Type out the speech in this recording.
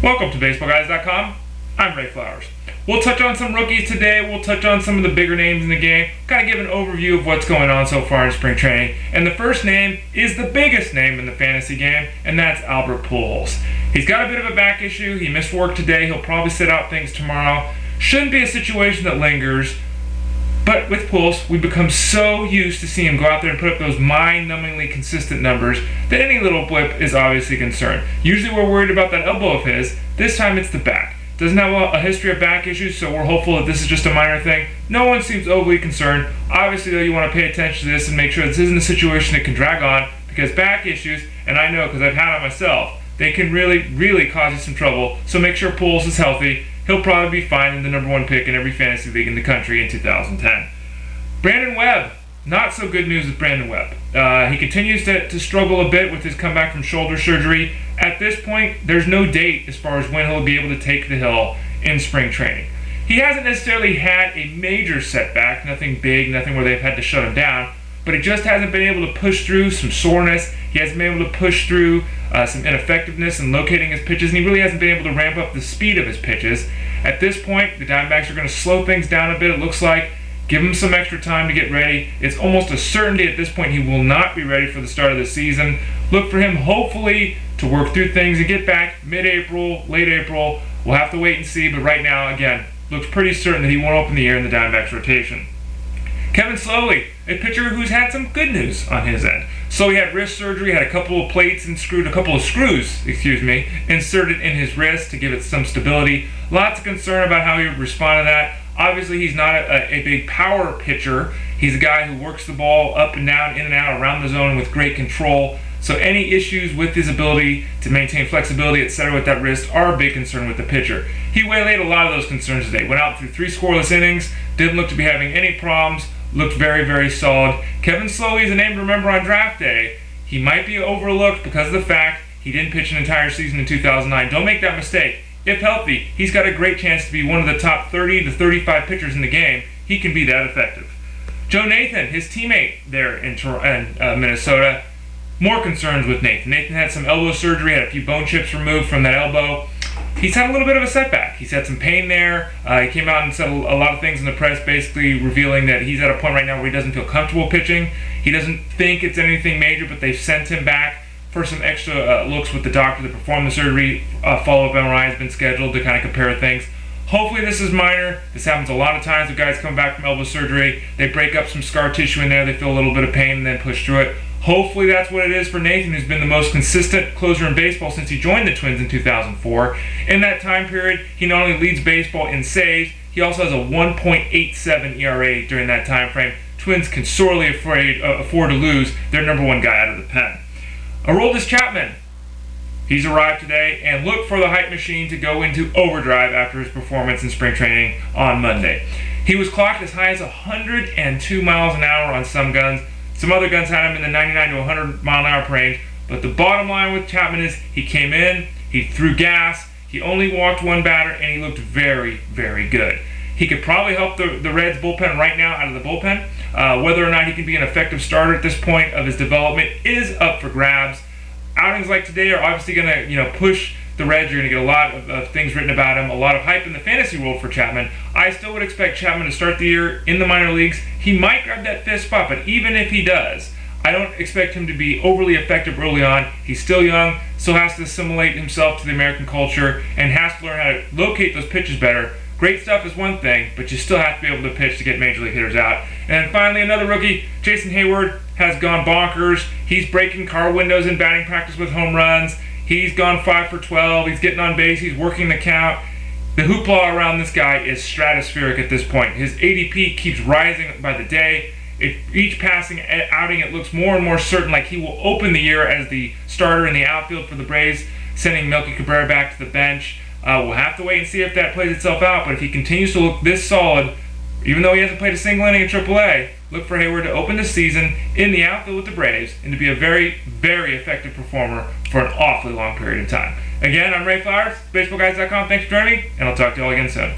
Welcome to BaseballGuys.com. I'm Ray Flowers. We'll touch on some rookies today. We'll touch on some of the bigger names in the game. Kind of give an overview of what's going on so far in spring training. And the first name is the biggest name in the fantasy game, and that's Albert Pujols. He's got a bit of a back issue. He missed work today. He'll probably sit out things tomorrow. Shouldn't be a situation that lingers. But with Pujols, we've become so used to seeing him go out there and put up those mind-numbingly consistent numbers that any little blip is obviously a concern. Usually we're worried about that elbow of his. This time it's the back. Doesn't have a history of back issues, so we're hopeful that this is just a minor thing. No one seems overly concerned. Obviously, though, you want to pay attention to this and make sure this isn't a situation that can drag on, because back issues, and I know because I've had it myself, they can really cause you some trouble. So make sure Pujols is healthy. He'll probably be fine in the #1 pick in every fantasy league in the country in 2010. Brandon Webb. Not so good news with Brandon Webb. He continues to struggle a bit with his comeback from shoulder surgery. At this point, there's no date as far as when he'll be able to take the hill in spring training. He hasn't necessarily had a major setback, nothing big, nothing where they've had to shut him down, but he just hasn't been able to push through some soreness. He hasn't been able to push through some ineffectiveness in locating his pitches, and he really hasn't been able to ramp up the speed of his pitches. At this point, the Diamondbacks are going to slow things down a bit, it looks like. Give him some extra time to get ready. It's almost a certainty at this point he will not be ready for the start of the season. Look for him, hopefully, to work through things and get back mid-April, late April. We'll have to wait and see, but right now, again, looks pretty certain that he won't open the year in the Diamondbacks rotation. Kevin Slowey, a pitcher who's had some good news on his end. Slowey had wrist surgery, had a couple of plates inserted in his wrist to give it some stability. Lots of concern about how he would respond to that. Obviously, he's not a big power pitcher. He's a guy who works the ball up and down, in and out, around the zone with great control. So any issues with his ability to maintain flexibility, etc. with that wrist are a big concern with the pitcher. He waylaid a lot of those concerns today. Went out through 3 scoreless innings, didn't look to be having any problems, looked very solid. Kevin Slowey is a name to remember on draft day. He might be overlooked because of the fact he didn't pitch an entire season in 2009. Don't make that mistake. If healthy, he's got a great chance to be one of the top 30 to 35 pitchers in the game. He can be that effective. Joe Nathan, his teammate there in Minnesota, more concerns with Nathan. Nathan had some elbow surgery, had a few bone chips removed from that elbow. He's had a little bit of a setback. He's had some pain there. He came out and said a lot of things in the press, basically revealing that he's at a point right now where he doesn't feel comfortable pitching. He doesn't think it's anything major, but they've sent him back for some extra looks with the doctor that performed the surgery. Follow-up MRI has been scheduled to kind of compare things. Hopefully this is minor. This happens a lot of times with guys come back from elbow surgery. They break up some scar tissue in there, they feel a little bit of pain and then push through it. Hopefully that's what it is for Nathan, who's been the most consistent closer in baseball since he joined the Twins in 2004. In that time period, he not only leads baseball in saves, he also has a 1.87 ERA during that time frame. Twins can sorely afford to lose their #1 guy out of the pen. Aroldis Chapman, he's arrived today, and look for the hype machine to go into overdrive after his performance in spring training on Monday. He was clocked as high as 102 miles an hour on some guns. Some other guns had him in the 99 to 100 mile an hour range, but the bottom line with Chapman is he came in, he threw gas, he only walked 1 batter, and he looked very good. He could probably help the Reds bullpen right now out of the bullpen. Whether or not he can be an effective starter at this point of his development is up for grabs. Outings like today are obviously going to push the Reds. You're going to get a lot of things written about him, a lot of hype in the fantasy world for Chapman. I still would expect Chapman to start the year in the minor leagues. He might grab that 5th spot, but even if he does, I don't expect him to be overly effective early on. He's still young, still has to assimilate himself to the American culture, and has to learn how to locate those pitches better. Great stuff is one thing, but you still have to be able to pitch to get major league hitters out. And finally, another rookie, Jason Heyward, has gone bonkers. He's breaking car windows in batting practice with home runs. He's gone 5 for 12. He's getting on base. He's working the count. The hoopla around this guy is stratospheric at this point. His ADP keeps rising by the day. Each passing outing, it looks more and more certain like he will open the year as the starter in the outfield for the Braves, sending Melky Cabrera back to the bench. We'll have to wait and see if that plays itself out, but if he continues to look this solid, even though he hasn't played a single inning in AAA, look for Heyward to open the season in the outfield with the Braves and to be a very effective performer for an awfully long period of time. Again, I'm Ray Flowers, BaseballGuys.com. Thanks for joining me, and I'll talk to you all again soon.